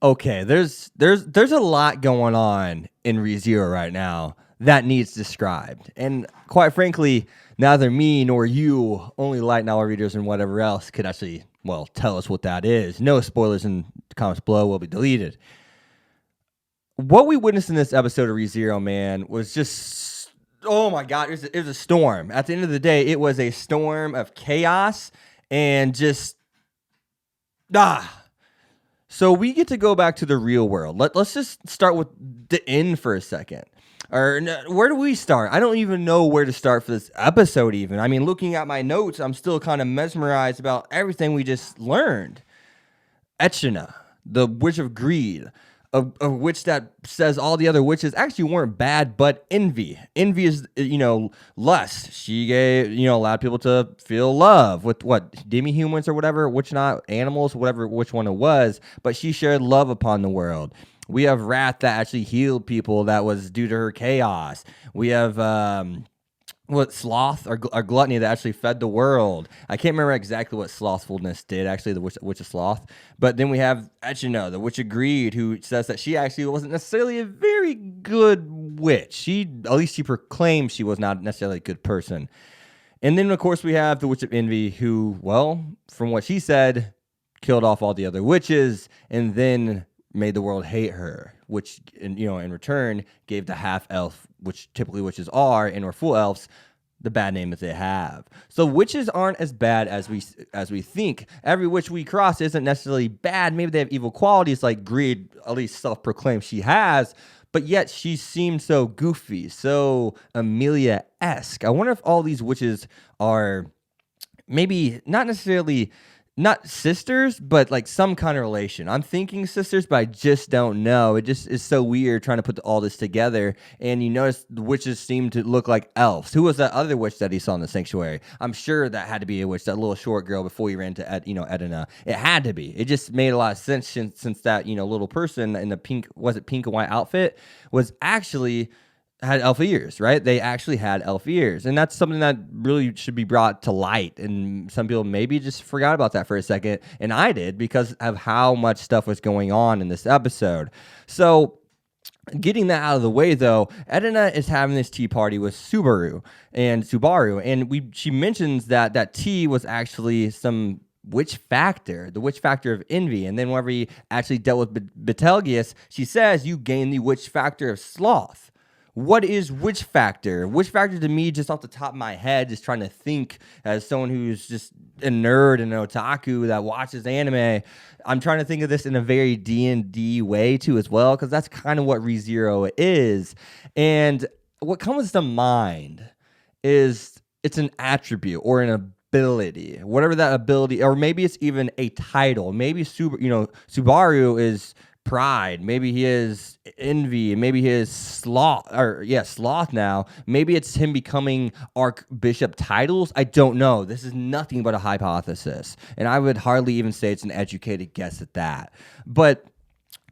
Okay, there's a lot going on in ReZero right now that needs described. And quite frankly, neither me nor you, only light novel readers and whatever else, could actually, well, tell us what that is. No spoilers in the comments below will be deleted. What we witnessed in this episode of ReZero, man, was just, oh my God, it was a storm. At the end of the day, it was a storm of chaos and just, So we get to go back to the real world. Let's just start with the end for a second. Or where do we start? I don't even know where to start for this episode even. I mean, looking at my notes, I'm still kind of mesmerized about everything we just learned. Echina, the witch of greed, a witch that says all the other witches actually weren't bad, but envy. Envy is, lust. She allowed people to feel love with what, demi-humans or whatever, which not animals, whatever, which one it was, but she shared love upon the world. We have Wrath that actually healed people that was due to her chaos. We have, sloth or gluttony that actually fed the world. I can't remember exactly what slothfulness did, actually, the witch of sloth. But then we have Echina, the witch of greed, who says that she actually wasn't necessarily a very good witch. At least she proclaimed she was not necessarily a good person. And then, of course, we have the witch of envy, who, well, from what she said, killed off all the other witches and then made the world hate her, which, in return, gave the half-elf, which typically witches are, and or full elves, the bad name that they have. So witches aren't as bad as we think. Every witch we cross isn't necessarily bad. Maybe they have evil qualities like greed, at least self-proclaimed she has, but yet she seems so goofy, so Amelia-esque. I wonder if all these witches are maybe not sisters, but like some kind of relation. I'm thinking sisters, but I just don't know. It just is so weird trying to put all this together. And you notice the witches seem to look like elves. Who was that other witch that he saw in the sanctuary? I'm sure that had to be a witch, that little short girl before he ran to Edina. It had to be. It just made a lot of sense since that little person in the pink and white outfit was actually had elf ears, right? They actually had elf ears. And that's something that really should be brought to light. And some people maybe just forgot about that for a second. And I did, because of how much stuff was going on in this episode. So getting that out of the way, though, Edina is having this tea party with Subaru. And she mentions that tea was actually some witch factor, the witch factor of envy. And then whenever he actually dealt with Betelgeuse, she says, you gain the witch factor of sloth. What is witch factor? Witch factor to me, just off the top of my head, just trying to think as someone who's just a nerd and an otaku that watches anime, I'm trying to think of this in a very D&D way too as well, because that's kind of what ReZero is. And what comes to mind is it's an attribute or an ability, whatever that ability, or maybe it's even a title. Maybe Subaru is pride, maybe he is envy, maybe he is sloth now. Maybe it's him becoming archbishop titles. I don't know. This is nothing but a hypothesis, and I would hardly even say it's an educated guess at that. But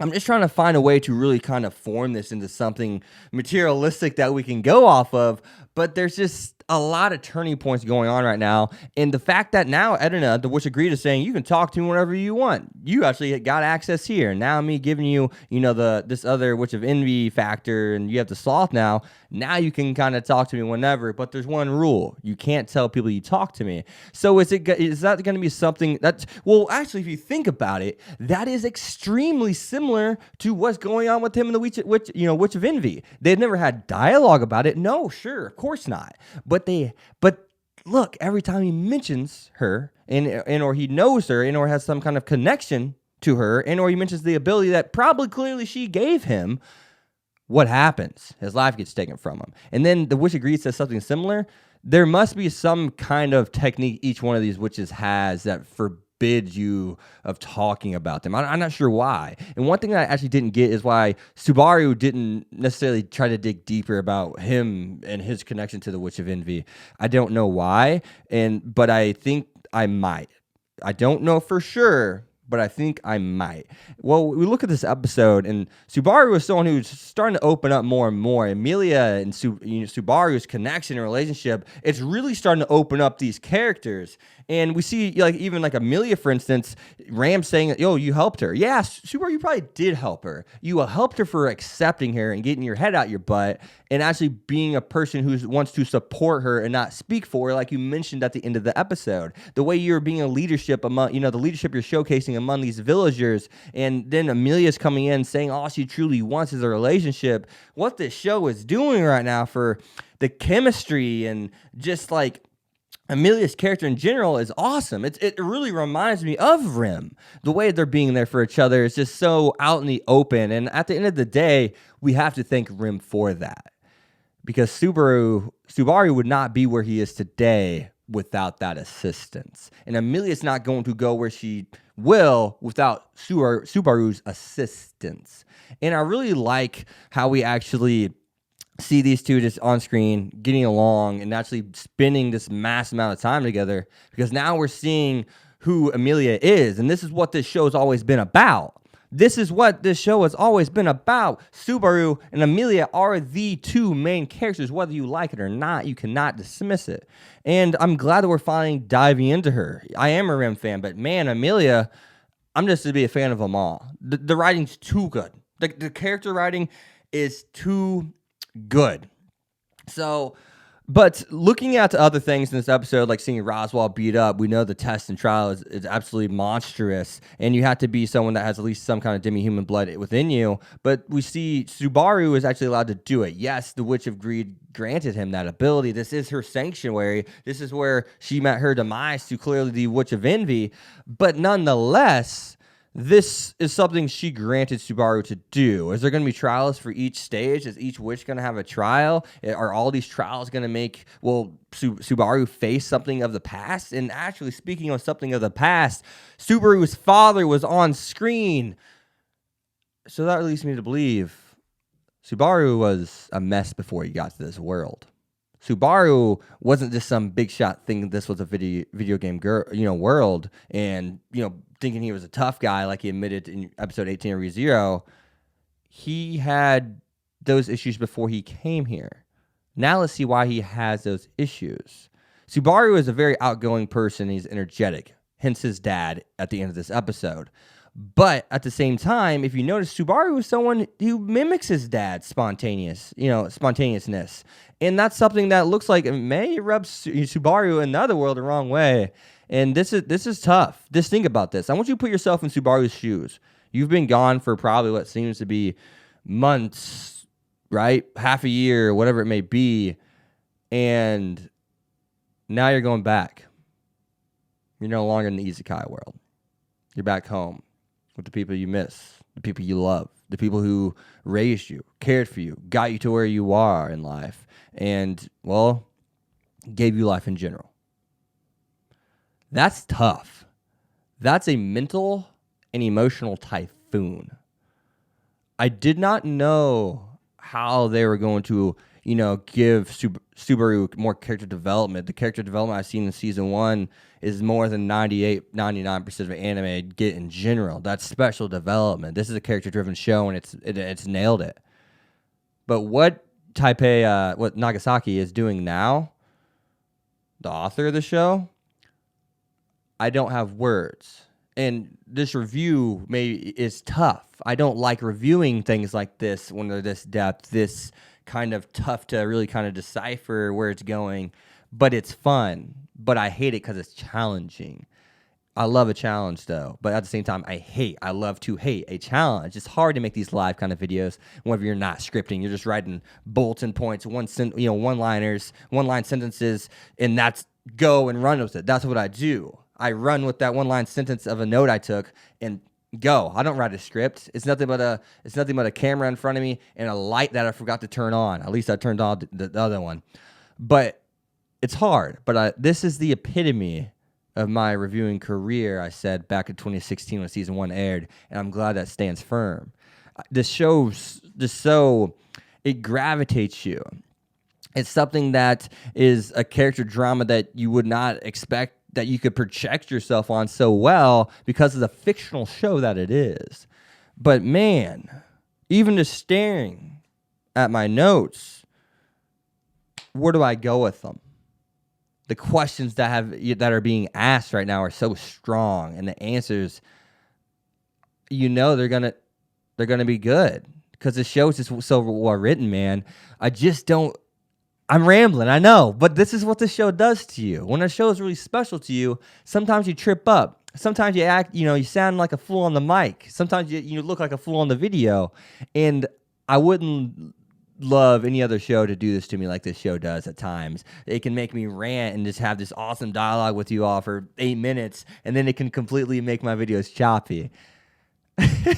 I'm just trying to find a way to really kind of form this into something materialistic that we can go off of, but there's just a lot of turning points going on right now. And the fact that now Edina, the witch of greed, is saying you can talk to me whenever you want. You actually got access here. Now me giving you, this other witch of envy factor, and you have the sloth now. Now you can kind of talk to me whenever, but there's one rule. You can't tell people you talk to me. So is that going to be something that's, well, actually, if you think about it, that is extremely similar to what's going on with him and the witch of envy. They've never had dialogue about it. No, sure, of course not. But look, every time he mentions her and or he knows her and or has some kind of connection to her and or he mentions the ability that probably clearly she gave him, what happens? His life gets taken from him. And then the witch of greed says something similar. There must be some kind of technique each one of these witches has that forbids you of talking about them. I'm not sure why. And one thing that I actually didn't get is why Subaru didn't necessarily try to dig deeper about him and his connection to the witch of envy. I don't know why, but I think I might. I don't know for sure, but I think I might. Well, we look at this episode, and Subaru is someone who's starting to open up more and more. Amelia and Subaru's connection and relationship, it's really starting to open up these characters. And we see like even like Amelia, for instance, Ram saying, yo, you helped her. Yeah, Subaru, you probably did help her. You helped her for accepting her and getting your head out your butt and actually being a person who wants to support her and not speak for her, like you mentioned at the end of the episode. The way you're being a leadership among, the leadership you're showcasing among these villagers, and then Amelia's coming in saying all she truly wants is a relationship. What this show is doing right now for the chemistry and just like Amelia's character in general is awesome. It really reminds me of Rim. The way they're being there for each other is just so out in the open. And at the end of the day, we have to thank Rim for that. Because Subaru would not be where he is today without that assistance. And Amelia's not going to go where she will without Subaru's assistance. And I really like how we actually see these two just on screen getting along and actually spending this mass amount of time together, because now we're seeing who Amelia is. And this is what this show has always been about. This is what this show has always been about. Subaru and Amelia are the two main characters. Whether you like it or not, you cannot dismiss it. And I'm glad that we're finally diving into her. I am a Rim fan, but man, Amelia, I'm just to be a fan of them all. The writing's too good. The character writing is too good. So, but looking at other things in this episode, like seeing Roswaal beat up, we know the test and trial is absolutely monstrous, and you have to be someone that has at least some kind of demi-human blood within you. But we see Subaru is actually allowed to do it. Yes, the Witch of Greed granted him that ability. This is her sanctuary. This is where she met her demise to clearly the Witch of Envy. But nonetheless, this is something she granted Subaru to do. Is there going to be trials for each stage? Is each witch going to have a trial? Are all these trials going to make, Subaru face something of the past? And actually, speaking of something of the past, Subaru's father was on screen. So that leads me to believe Subaru was a mess before he got to this world. Subaru wasn't just some big shot thinking this was a video game world, and thinking he was a tough guy like he admitted in episode 18 of ReZero. He had those issues before he came here. Now let's see why he has those issues. Subaru is a very outgoing person. He's energetic, hence his dad at the end of this episode. But at the same time, if you notice, Subaru is someone who mimics his dad's spontaneousness. And that's something that looks like it may rub Subaru in the other world the wrong way. And this is tough. Just think about this. I want you to put yourself in Subaru's shoes. You've been gone for probably what seems to be months, right? Half a year, whatever it may be. And now you're going back. You're no longer in the isekai world. You're back home with the people you miss, the people you love, the people who raised you, cared for you, got you to where you are in life, and, gave you life in general. That's tough. That's a mental and emotional typhoon. I did not know how they were going to, give Subaru more character development. The character development I've seen in season 1 is more than 99% of anime get in general. That's special development. This is a character-driven show, and it's nailed it. But what Nagasaki is doing now, the author of the show, I don't have words. And this review is tough. I don't like reviewing things like this when they're this depth, this kind of tough to really kind of decipher where it's going. But it's fun. But I hate it because it's challenging. I love a challenge, though. But at the same time, I love to hate a challenge. It's hard to make these live kind of videos whenever you're not scripting. You're just writing bulletin points, one-liners, one-line sentences, and that's go and run with it. That's what I do. I run with that one-line sentence of a note I took and go. I don't write a script. It's nothing but a camera in front of me and a light that I forgot to turn on. At least I turned on the other one. But it's hard. But this is the epitome of my reviewing career, I said back in 2016 when season 1 aired, and I'm glad that stands firm. This show's just so, it gravitates you. It's something that is a character drama that you would not expect that you could project yourself on so well because of the fictional show that it is. But man, even just staring at my notes, where do I go with them? The questions that are being asked right now are so strong, and the answers, they're gonna be good because the show is just so well written, man. I'm rambling, I know, but this is what the show does to you. When a show is really special to you, sometimes you trip up. Sometimes you act, you sound like a fool on the mic. Sometimes you look like a fool on the video. And I wouldn't love any other show to do this to me like this show does at times. It can make me rant and just have this awesome dialogue with you all for 8 minutes, and then it can completely make my videos choppy.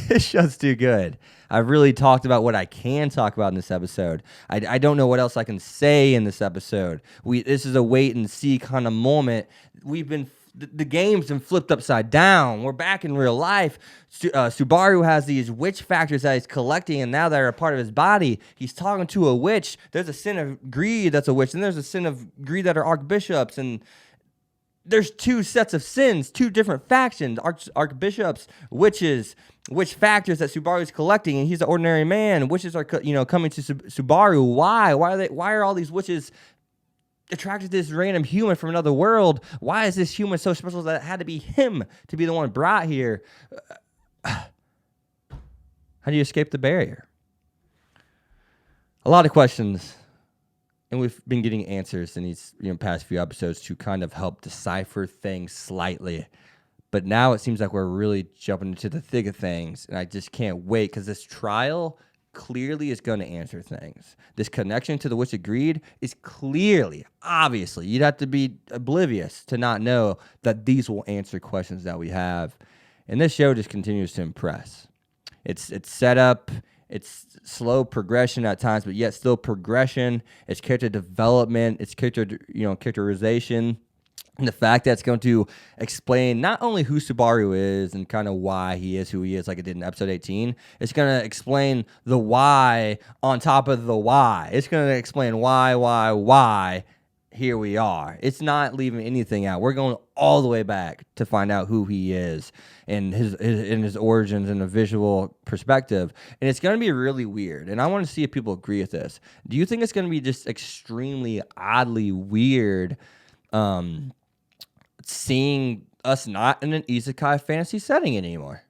This show's too good. I've really talked about what I can talk about in this episode. I don't know what else I can say in this episode. This is a wait and see kind of moment. The game's been flipped upside down. We're back in real life. Subaru has these witch factors that he's collecting, and now they're a part of his body. He's talking to a witch. There's a sin of greed that's a witch, and there's a sin of greed that are archbishops, and there's 2 sets of sins, 2 different factions, archbishops, witches, witch factors that Subaru's collecting, and he's an ordinary man. Witches are, coming to Subaru. Why? Why are all these witches attracted to this random human from another world? Why is this human so special that it had to be him to be the one brought here? How do you escape the barrier? A lot of questions. And we've been getting answers in these past few episodes to kind of help decipher things slightly. But now it seems like we're really jumping into the thick of things. And I just can't wait because this trial clearly is going to answer things. This connection to the Witch of Greed is clearly, obviously, you'd have to be oblivious to not know that these will answer questions that we have. And this show just continues to impress. It's set up. It's slow progression at times, but yet still progression. It's character development. It's characterization. And the fact that it's going to explain not only who Subaru is and kind of why he is who he is, like it did in episode 18. It's going to explain the why on top of the why. It's going to explain why. Here we are. It's not leaving anything out. We're going all the way back to find out who he is and his origins and a visual perspective. And it's going to be really weird. And I want to see if people agree with this. Do you think it's going to be just extremely oddly weird seeing us not in an isekai fantasy setting anymore?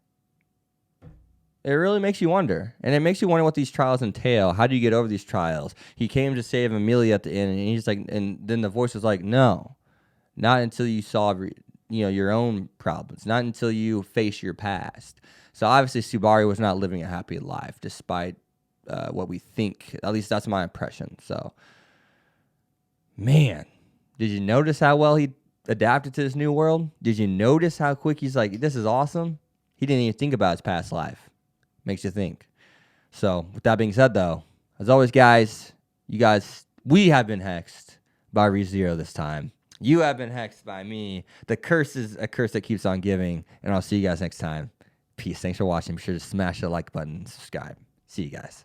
It really makes you wonder. And it makes you wonder what these trials entail. How do you get over these trials? He came to save Amelia at the end, and he's like, and then the voice was like, no, not until you solve your own problems, not until you face your past. So obviously Subaru was not living a happy life, despite what we think. At least that's my impression. So, man, did you notice how well he adapted to this new world? Did you notice how quick he's like, this is awesome? He didn't even think about his past life. Makes you think. So, with that being said, though, as always, guys, we have been hexed by ReZero this time. You have been hexed by me. The curse is a curse that keeps on giving, and I'll see you guys next time. Peace. Thanks for watching. Be sure to smash the like button and subscribe. See you guys.